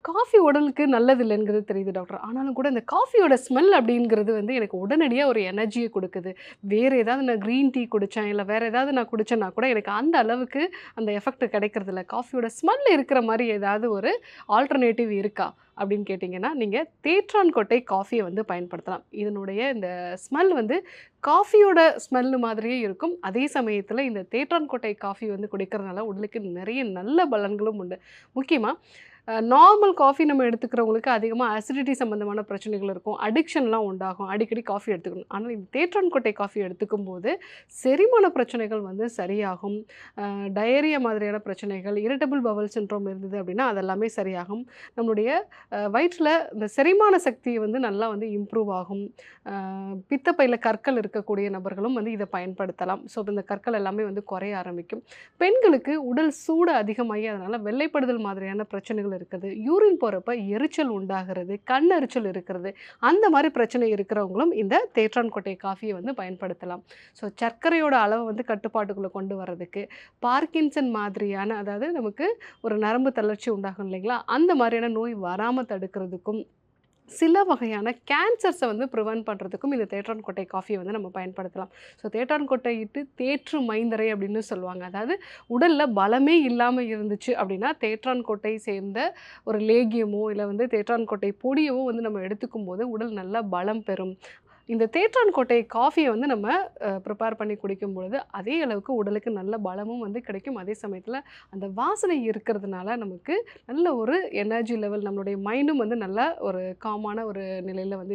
Coffee உடலுக்கு நல்லது இல்லைங்கிறது தெரியுது டாக்டர். ஆனாலும் கூட இந்த காஃபியோட ஸ்மெல் அப்படிங்கிறது வந்து எனக்கு உடனடியா ஒரு எனர்ஜிய குடுக்குது. வேற ஏதாவது நான் கிரீன் டீ குடிச்சேன், இல்ல வேற ஏதாவது நான் குடிச்சேன்னா கூட எனக்கு அந்த அளவுக்கு அந்த எஃபெக்ட் கிடைக்கிறதில்ல. காஃபியோட ஸ்மெல் இருக்கிற மாரி ஏதாவது ஒரு ஆல்டர்னேட்டிவ் இருக்கா? அப்படின்னு கேட்டீங்கன்னா, நீங்க தேற்றான் கொட்டை காஃபிய வந்து பயன்படுத்தலாம். இதனுடைய இந்த ஸ்மெல் வந்து காஃபியோட ஸ்மெல் மாதிரியே இருக்கும். அதே சமயத்தில இந்த தேற்றான் கொட்டை காஃபி வந்து குடிக்கிறதுனால உடலுக்கு நிறைய நல்ல பலன்களும் உண்டு. முக்கியமா நார்மல் காஃபி நம்ம எடுத்துக்கிறவங்களுக்கு அதிகமா அசிடிட்டி சம்மந்தமான பிரச்சனைகள் இருக்கும். அடிக்ஷன்லாம் உண்டாகும். அடிக்கடி காஃபி எடுத்துக்கணும். ஆனா இந்த தேற்றான் கொட்டை காஃபி எடுத்துக்கும்போது, செரிமான பிரச்சனைகள் வந்து சரியாகும். டயரியா மாதிரியான பிரச்சனைகள், இரிட்டபிள் பவல் சிண்ட்ரோம் இருந்தது அப்படின்னா, அதெல்லாமே சரியாகும். நம்மளுடைய வயிற்றில இந்த செரிமான சக்தி வந்து நல்லா வந்து இம்ப்ரூவ் ஆகும். அ பித்தப்பையில கற்கள் இருக்கக்கூடிய நபர்களும் வந்து இத பயன்படுத்தலாம். ஸோ இந்த கற்கள் எல்லாமே வந்து குறைய ஆரம்பிக்கும். பெண்களுக்கு உடல் சூடு அதிகமாகி அதனால வெள்ளைப்படுதல் மாதிரியான பிரச்சனைகள் இருக்குது. யூரின் போறப்ப எரிச்சல் உண்டாகிறது, கண் எரிச்சல் இருக்கிறது. அந்த மாரி பிரச்சனை இருக்கிறவங்களும் இந்த தேற்றான் கொட்டை காஃபிய வந்து பயன்படுத்தலாம். ஸோ சர்க்கரையோட அளவ வந்து கட்டுப்பாட்டுக்குள்ள கொண்டு வரதுக்கு, பார்க்கின்சன் மாதிரியான அதாவது நமக்கு ஒரு நரம்பு தளர்ச்சி உண்டாகும் இல்லைங்களா? அந்த மாரியான நோய் வராம தடுக்கிறதுக்கும், சில வகையான கேன்சர்ஸ வந்து பிரிவென்ட் பண்றதுக்கும் இந்த தேற்றான் கொட்டை காஃபிய வந்து நம்ம பயன்படுத்தலாம். ஸோ தேற்றான் கொட்டை இட்டு தேற்று மைந்தரை அப்படின்னு சொல்லுவாங்க. அதாவது உடல்ல பலமே இல்லாம இருந்துச்சு அப்படின்னா, தேற்றான் கொட்டை சேர்ந்த ஒரு லேகியமோ, இல்ல வந்து தேற்றான் கொட்டை பொடியவோ வந்து நம்ம எடுத்துக்கும்போது உடல் நல்லா பலம் பெறும். இந்த தேற்றான் கொட்டை காஃபிய வந்து நம்ம ப்ரிப்பேர் பண்ணி குடிக்கும் பொழுது, அதே அளவுக்கு உடலுக்கு நல்ல பலமும் வந்து கிடைக்கும். அதே சமயத்தில அந்த வாசனை இருக்கிறதுனால நமக்கு நல்ல ஒரு எனர்ஜி லெவல் நம்மளுடைய மைண்டும் வந்து நல்ல ஒரு காமான ஒரு நிலையில வந்து இருக்கும்.